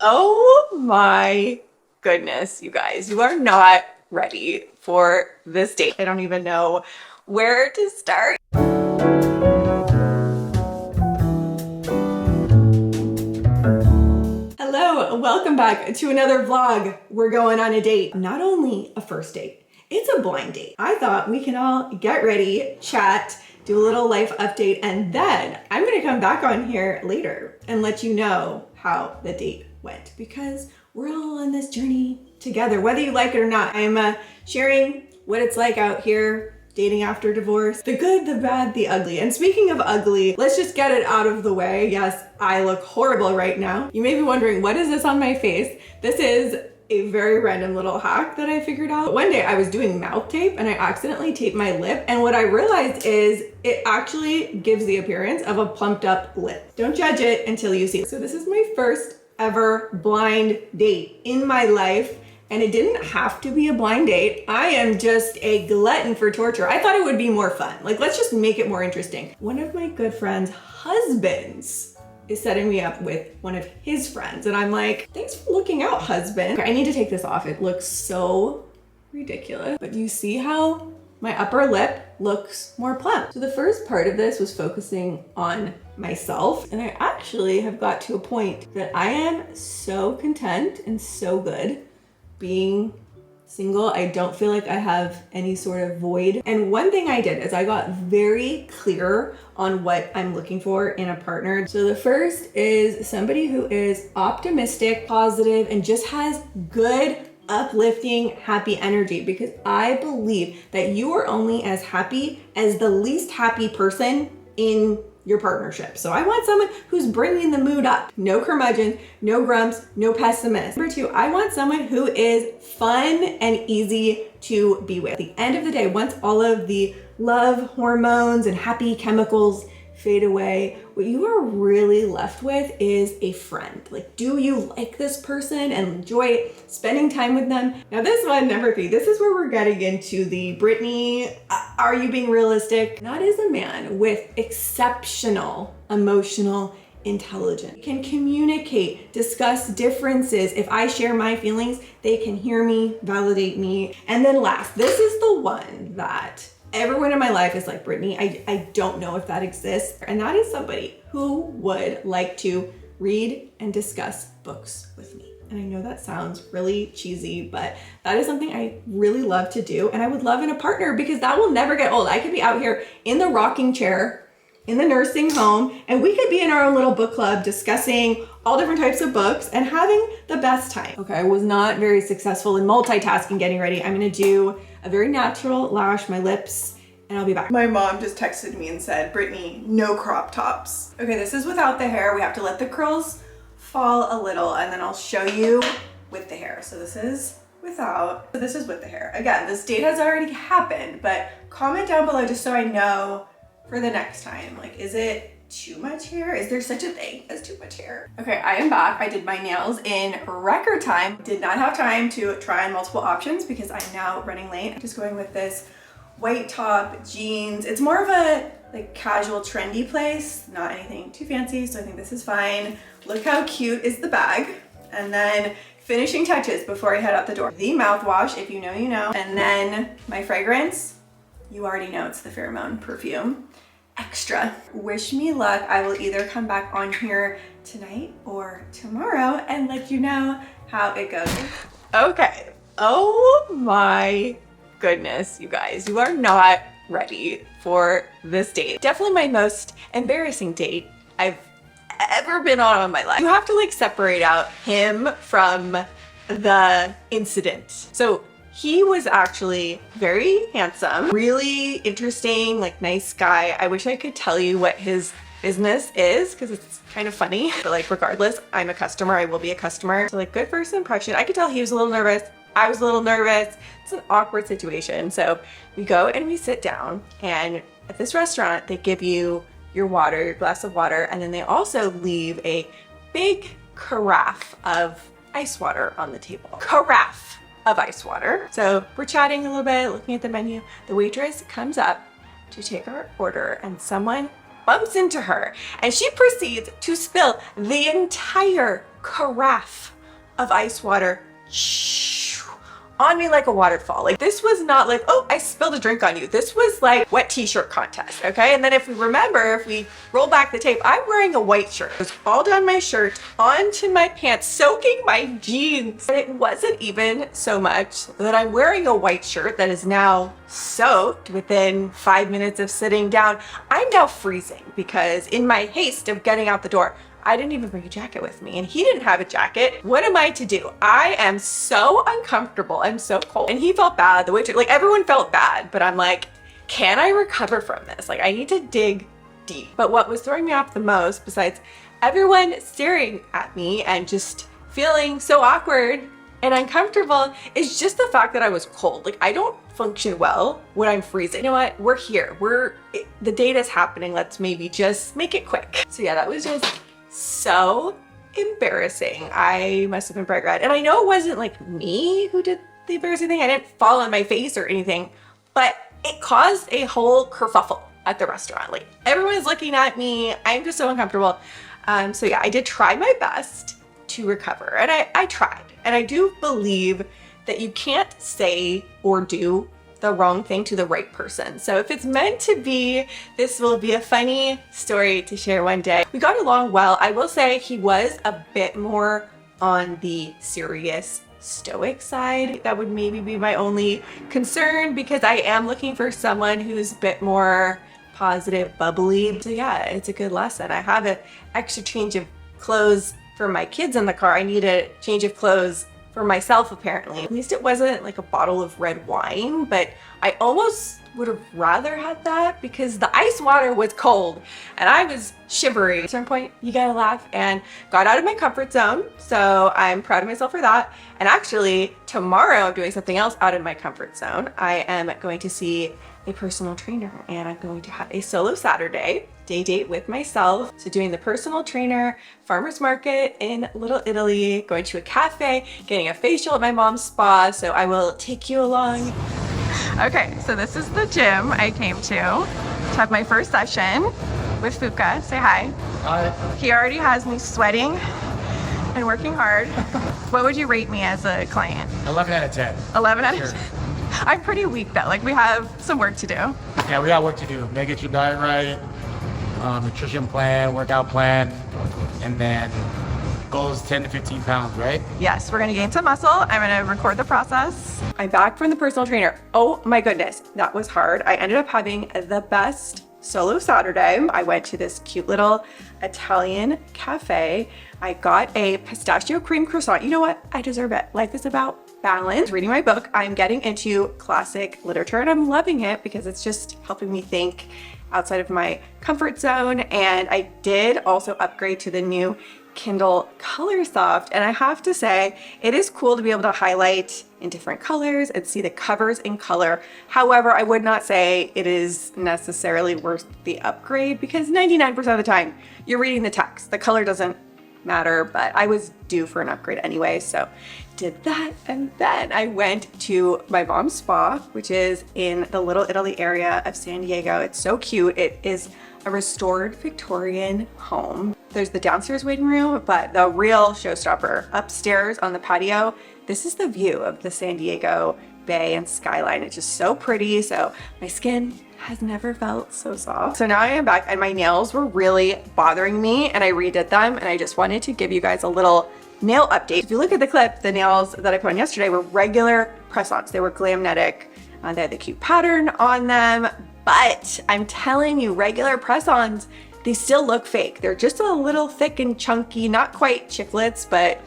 Oh my goodness, you guys, you are not ready for this date. I don't even know where to start. Hello, welcome back to another vlog. We're going on a date. Not only a first date, it's a blind date. I thought we can all get ready, chat, do a little life update, and then I'm gonna come back on here later and let you know how the date went, because we're all on this journey together, whether you like it or not. I'm sharing what it's like out here dating after divorce, the good, the bad, the ugly. And speaking of ugly, let's just get it out of the way. Yes, I look horrible right now. You may be wondering, what is this on my face? This is a very random little hack that I figured out. One day I was doing mouth tape and I accidentally taped my lip, and what I realized is it actually gives the appearance of a plumped up lip. Don't judge it until you see it. So this is my first ever blind date in my life, and it didn't have to be a blind date. I am just a glutton for torture. I thought it would be more fun. Like, let's just make it more interesting. One of my good friends' husbands is setting me up with one of his friends, and I'm like, thanks for looking out, husband. I need to take this off. It looks so ridiculous. But do you see how my upper lip looks more plump? So the first part of this was focusing on myself, and I actually have got to a point that I am so content and so good being single. I don't feel like I have any sort of void. And one thing I did is I got very clear on what I'm looking for in a partner. So the first is somebody who is optimistic, positive, and just has good, uplifting, happy energy, because I believe that you are only as happy as the least happy person in your partnership. So I want someone who's bringing the mood up. No curmudgeon, no grumps, no pessimist. Number two, I want someone who is fun and easy to be with. At the end of the day, once all of the love hormones and happy chemicals fade away, what you are really left with is a friend. Like, do you like this person and enjoy spending time with them? Now this one, number three, this is where we're getting into the Brittany, are you being realistic? That is a man with exceptional emotional intelligence. Can communicate, discuss differences. If I share my feelings, they can hear me, validate me. And then last, this is the one that everyone in my life is like, Brittany, I don't know if that exists. And that is somebody who would like to read and discuss books with me. And I know that sounds really cheesy, but that is something I really love to do. And I would love in a partner, because that will never get old. I could be out here in the rocking chair, in the nursing home, and we could be in our own little book club discussing all different types of books and having the best time. Okay, I was not very successful in multitasking getting ready. I'm gonna do a very natural lash, my lips, and I'll be back. My mom just texted me and said, Brittany, no crop tops. Okay, this is without the hair. We have to let the curls fall a little, and then I'll show you with the hair. So this is without, so this is with the hair. Again, this date has already happened, but comment down below just so I know for the next time. Like, is it too much hair? Is there such a thing as too much hair? Okay, I am back. I did my nails in record time. Did not have time to try on multiple options because I'm now running late. I'm just going with this white top, jeans. It's more of a like casual, trendy place, not anything too fancy, so I think this is fine. Look how cute is the bag. And then finishing touches before I head out the door. The mouthwash, if you know, you know. And then my fragrance, you already know it's the Pheromone perfume. Extra. Wish me luck. I will either come back on here tonight or tomorrow and let you know how it goes. Okay. Oh my goodness, you guys. You are not ready for this date. Definitely my most embarrassing date I've ever been on my life. You have to like separate out him from the incident. So he was actually very handsome, really interesting, like nice guy. I wish I could tell you what his business is because it's kind of funny, but like regardless, I'm a customer, I will be a customer. So like good first impression. I could tell he was a little nervous. I was a little nervous. It's an awkward situation. So we go and we sit down, and at this restaurant, they give you your water, your glass of water, and then they also leave a big carafe of ice water on the table. Carafe of ice water. So we're chatting a little bit, looking at the menu. The waitress comes up to take our order, and someone bumps into her, and she proceeds to spill the entire carafe of ice water on me like a waterfall. Like, this was not like, oh, I spilled a drink on you. This was like wet t-shirt contest, okay? And then if we remember, if we roll back the tape, I'm wearing a white shirt. It was all down my shirt, onto my pants, soaking my jeans. And it wasn't even so much that I'm wearing a white shirt that is now soaked within 5 minutes of sitting down. I'm now freezing because in my haste of getting out the door, I didn't even bring a jacket with me and he didn't have a jacket. What am I to do? I am so uncomfortable. I'm so cold. And he felt bad. The waitress, like everyone felt bad, but I'm like, can I recover from this? Like I need to dig deep. But what was throwing me off the most, besides everyone staring at me and just feeling so awkward and uncomfortable, is just the fact that I was cold. Like I don't function well when I'm freezing. You know what? We're here. The date is happening. Let's maybe just make it quick. So yeah, that was just so embarrassing. I must have been bright red. And I know it wasn't like me who did the embarrassing thing. I didn't fall on my face or anything, but it caused a whole kerfuffle at the restaurant. Like everyone is looking at me. I'm just so uncomfortable. So yeah, I did try my best to recover, and I tried. And I do believe that you can't say or do the wrong thing to the right person. So if it's meant to be, this will be a funny story to share one day. We got along well. I will say he was a bit more on the serious, stoic side. That would maybe be my only concern, because I am looking for someone who's a bit more positive, bubbly. So yeah, it's a good lesson. I have an extra change of clothes for my kids in the car. I need a change of clothes for myself, apparently. At least it wasn't like a bottle of red wine, but I almost would have rather had that because the ice water was cold and I was shivering. At a certain point, you gotta laugh, and got out of my comfort zone. So I'm proud of myself for that. And actually, tomorrow I'm doing something else out of my comfort zone. I am going to see a personal trainer, and I'm going to have a solo Saturday day date with myself. So doing the personal trainer, farmer's market in Little Italy, going to a cafe, getting a facial at my mom's spa. So I will take you along. Okay, so this is the gym I came to have my first session with Fuka. Say hi. Hi. He already has me sweating and working hard. What would you rate me as a client? 11 out of 10. 11 out of Sure. 10? I'm pretty weak though. Like we have some work to do. Yeah, we got work to do. Make get your diet right, nutrition plan, workout plan, and then goals 10 to 15 pounds, right? Yes, we're gonna gain some muscle. I'm gonna record the process. I'm back from the personal trainer. Oh my goodness, that was hard. I ended up having the best solo Saturday. I went to this cute little Italian cafe. I got a pistachio cream croissant. You know what? I deserve it. Life is about balance. Reading my book, I'm getting into classic literature and I'm loving it because it's just helping me think outside of my comfort zone. And I did also upgrade to the new Kindle Colorsoft, and I have to say it is cool to be able to highlight in different colors and see the covers in color. However, I would not say it is necessarily worth the upgrade because 99% of the time you're reading the text. The color doesn't matter, but I was due for an upgrade anyway, so did that. And then I went to my mom's spa, which is in the Little Italy area of San Diego. It's so cute. It is a restored Victorian home. There's the downstairs waiting room, but the real showstopper upstairs on the patio, this is the view of the San Diego Bay and skyline. It's just so pretty. So my skin has never felt so soft. So now I am back and my nails were really bothering me and I redid them, and I just wanted to give you guys a little nail update. If you look at the clip, the nails that I put on yesterday were regular press-ons. They were Glamnetic. They had the cute pattern on them, but I'm telling you, regular press-ons, they still look fake. They're just a little thick and chunky, not quite chiclets, but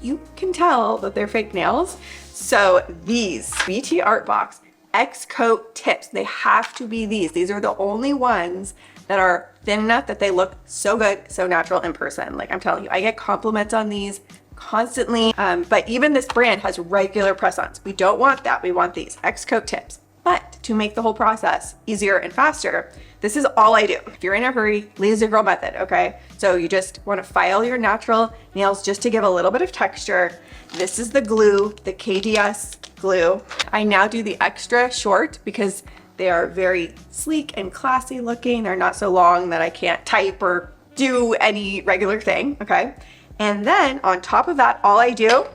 you can tell that they're fake nails. So these BT Art Box X-Coat tips, they have to be these. These are the only ones that are thin enough that they look so good, so natural in person. Like I'm telling you, I get compliments on these constantly, but even this brand has regular press-ons. We don't want that. We want these X-Coat tips. But to make the whole process easier and faster, this is all I do. If you're in a hurry, lazy girl method, okay? So you just want to file your natural nails just to give a little bit of texture. This is the glue, the KDS glue. I now do the extra short because they are very sleek and classy looking. They're not so long that I can't type or do any regular thing, okay? And then on top of that, all I do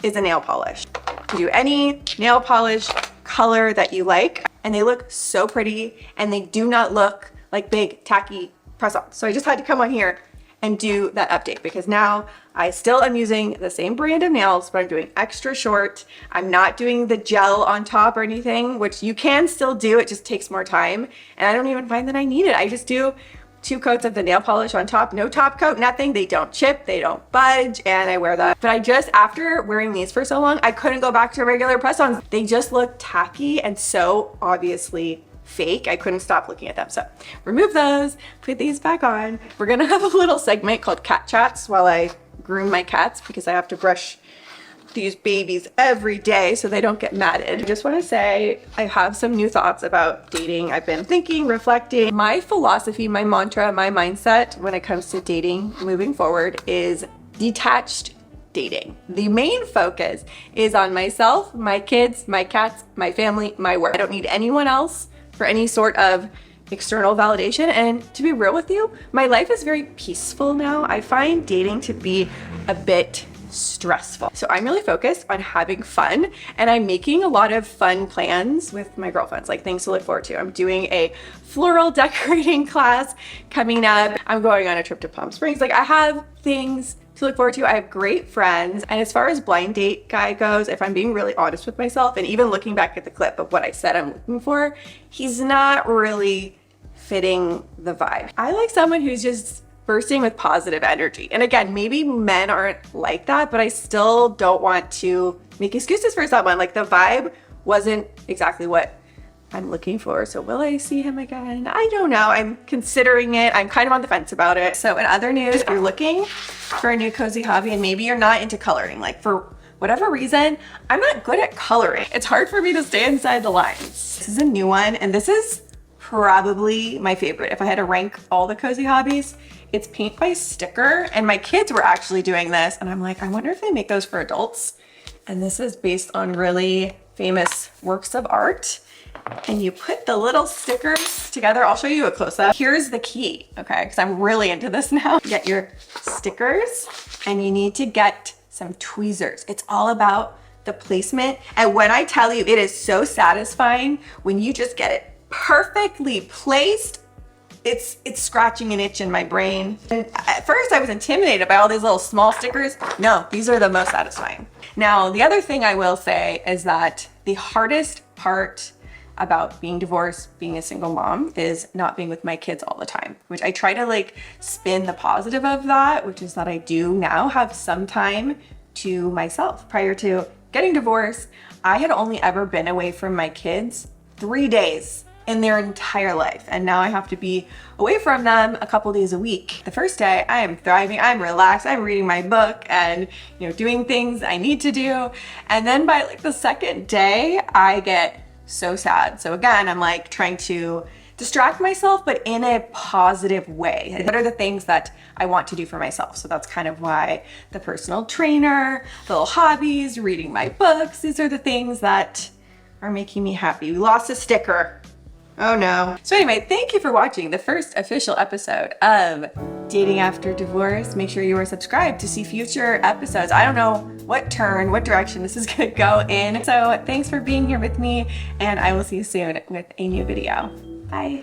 is a nail polish. You do any nail polish color that you like, and they look so pretty, and they do not look like big tacky press-ons. So I just had to come on here and do that update, because now I still am using the same brand of nails, but I'm doing extra short. I'm not doing the gel on top or anything, which you can still do. It just takes more time. And I don't even find that I need it. I just do 2 coats of the nail polish on top, no top coat, nothing. They don't chip, they don't budge, and I wear that. But I just, after wearing these for so long, I couldn't go back to regular press-ons. They just look tacky and so obviously fake. I couldn't stop looking at them. So remove those, put these back on. We're gonna have a little segment called cat chats while I groom my cats, because I have to brush these babies every day so they don't get matted. I just want to say I have some new thoughts about dating. I've been thinking, reflecting. My philosophy, my mantra, my mindset when it comes to dating moving forward is detached dating. The main focus is on myself, my kids, my cats, my family, my work. I don't need anyone else for any sort of external validation. And to be real with you, my life is very peaceful now. I find dating to be a bit stressful. So I'm really focused on having fun, and I'm making a lot of fun plans with my girlfriends, like things to look forward to. I'm doing a floral decorating class coming up. I'm going on a trip to Palm Springs. Like, I have things to look forward to. I have great friends. And as far as blind date guy goes, if I'm being really honest with myself, and even looking back at the clip of what I said I'm looking for, he's not really fitting the vibe. I like someone who's just bursting with positive energy. And again, maybe men aren't like that, but I still don't want to make excuses for someone. Like, the vibe wasn't exactly what I'm looking for. So will I see him again? I don't know. I'm considering it. I'm kind of on the fence about it. So in other news, if you're looking for a new cozy hobby and maybe you're not into coloring, like for whatever reason, I'm not good at coloring. It's hard for me to stay inside the lines. This is a new one, and this is probably my favorite. If I had to rank all the cozy hobbies, it's paint by sticker. And my kids were actually doing this, and I'm like, I wonder if they make those for adults. And this is based on really famous works of art. And you put the little stickers together. I'll show you a close-up. Here's the key, okay? Because I'm really into this now. Get your stickers, and you need to get some tweezers. It's all about the placement. And when I tell you, it is so satisfying when you just get it perfectly placed. It's scratching an itch in my brain. And at first I was intimidated by all these little small stickers. No, these are the most satisfying. Now, the other thing I will say is that the hardest part about being divorced, being a single mom, is not being with my kids all the time, which I try to like spin the positive of that, which is that I do now have some time to myself. Prior to getting divorced, I had only ever been away from my kids 3 days in their entire life. And now I have to be away from them a couple days a week. The first day I am thriving, I'm relaxed, I'm reading my book and, you know, doing things I need to do. And then by like the second day, I get so sad. So again, I'm like trying to distract myself, but in a positive way. What are the things that I want to do for myself? So that's kind of why the personal trainer, the little hobbies, reading my books, these are the things that are making me happy. We lost a sticker. Oh no. So anyway, thank you for watching the first official episode of Dating After Divorce. Make sure you are subscribed to see future episodes. I don't know what direction this is gonna go in. So thanks for being here with me, and I will see you soon with a new video. Bye.